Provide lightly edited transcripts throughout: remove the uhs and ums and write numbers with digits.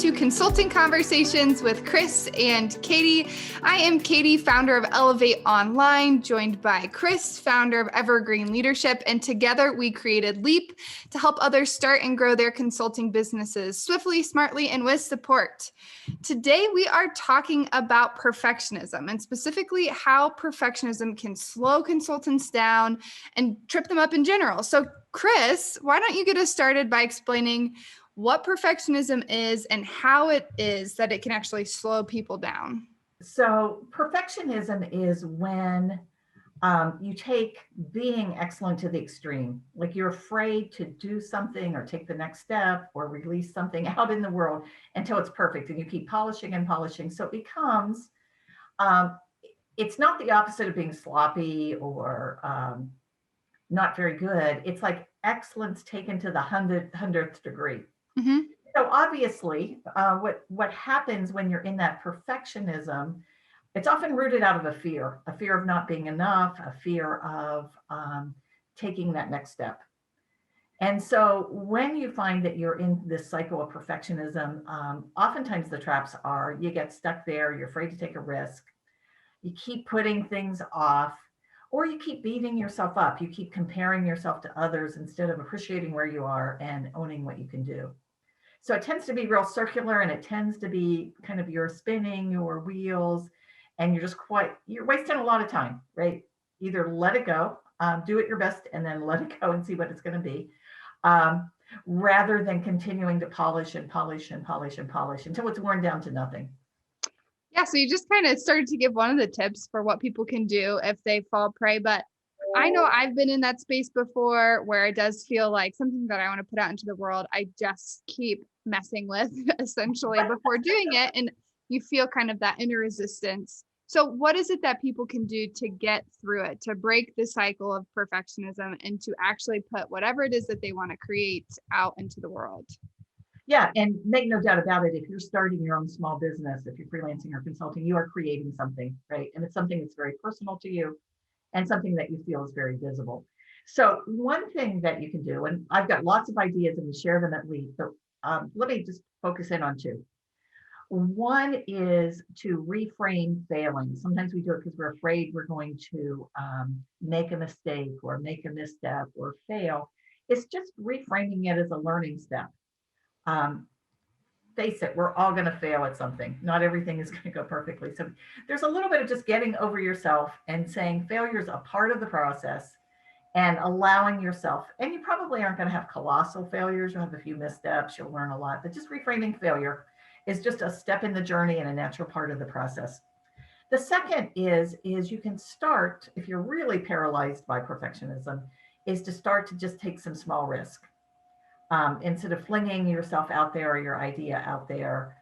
to Consulting Conversations with Kris and Katie. I am Katie, founder of Elevate Online, joined by Kris, founder of Evergreen Leadership, and together we created Leap to help others start and grow their consulting businesses swiftly, smartly, and with support. Today we are talking about perfectionism and specifically how perfectionism can slow consultants down and trip them up in general. So Kris, why don't you get us started by explaining what perfectionism is and how it is that it can actually slow people down? So perfectionism is when you take being excellent to the extreme. Like you're afraid to do something or take the next step or release something out in the world until it's perfect, and you keep polishing and polishing. So it becomes, it's not the opposite of being sloppy or not very good. It's like excellence taken to the hundredth degree. Mm-hmm. So obviously, what happens when you're in that perfectionism, it's often rooted out of a fear of not being enough, a fear of taking that next step. And so when you find that you're in this cycle of perfectionism, oftentimes the traps are you get stuck there, you're afraid to take a risk, you keep putting things off, or you keep beating yourself up. You keep comparing yourself to others instead of appreciating where you are and owning what you can do. So it tends to be real circular, and it tends to be kind of you're spinning your wheels and you're wasting a lot of time, right? Either let it go, do it your best, and then let it go and see what it's going to be, rather than continuing to polish and polish and polish and polish until it's worn down to nothing. Yeah, so you just kind of started to give one of the tips for what people can do if they fall prey, but I know I've been in that space before where it does feel like something that I want to put out into the world, I just keep messing with essentially before doing it. And you feel kind of that inner resistance. So what is it that people can do to get through it, to break the cycle of perfectionism and to actually put whatever it is that they want to create out into the world? Yeah, and make no doubt about it, if you're starting your own small business, if you're freelancing or consulting, you are creating something, right? And it's something that's very personal to you and something that you feel is very visible. So one thing that you can do, and I've got lots of ideas and we share them at Leap, but let me just focus in on two. One is to reframe failing. Sometimes we do it because we're afraid we're going to make a mistake or make a misstep or fail. It's just reframing it as a learning step. Face it, we're all going to fail at something. Not everything is going to go perfectly. So there's a little bit of just getting over yourself and saying failure is a part of the process and allowing yourself, and you probably aren't going to have colossal failures. You'll have a few missteps, you'll learn a lot, but just reframing failure is just a step in the journey and a natural part of the process. The second is you can start, if you're really paralyzed by perfectionism, is to start to just take some small risk. Instead of flinging yourself out there or your idea out there,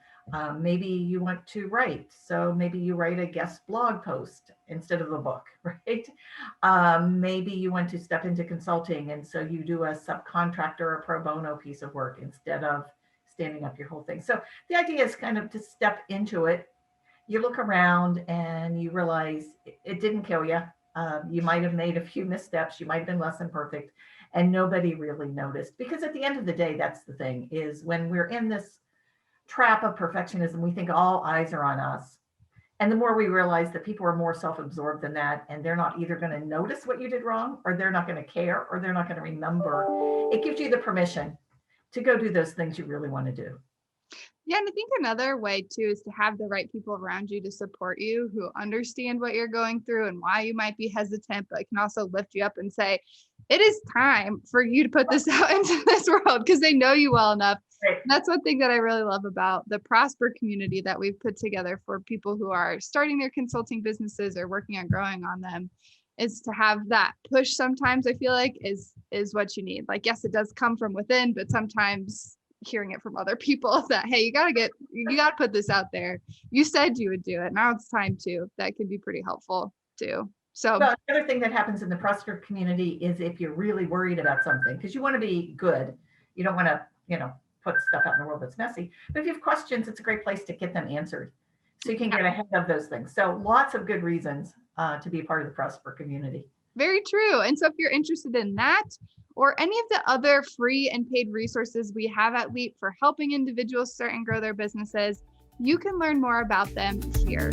maybe you want to write. So maybe you write a guest blog post instead of a book, right? Maybe you want to step into consulting. And so you do a subcontractor or pro bono piece of work instead of standing up your whole thing. So the idea is kind of to step into it. You look around and you realize it didn't kill you. You might have made a few missteps. You might have been less than perfect. And nobody really noticed, because at the end of the day, that's the thing, is when we're in this trap of perfectionism, we think all eyes are on us. And the more we realize that people are more self-absorbed than that, and they're not either going to notice what you did wrong, or they're not going to care, or they're not going to remember, it gives you the permission to go do those things you really want to do. Yeah, and I think another way too is to have the right people around you to support you, who understand what you're going through and why you might be hesitant, but can also lift you up and say, it is time for you to put this out into this world, because they know you well enough. Right. And that's one thing that I really love about the Prosper community that we've put together for people who are starting their consulting businesses or working on growing on them, is to have that push. Sometimes I feel like is what you need. Like, yes, it does come from within, but sometimes hearing it from other people that, hey, you got to put this out there. You said you would do it. Now it's time to. That can be pretty helpful too. So well, the other thing that happens in the Prosper community is if you're really worried about something, because you want to be good, you don't want to, put stuff out in the world that's messy. But if you have questions, it's a great place to get them answered, so you can get ahead of those things. So lots of good reasons to be a part of the Prosper community. Very true. And so if you're interested in that, or any of the other free and paid resources we have at Leap for helping individuals start and grow their businesses, you can learn more about them here.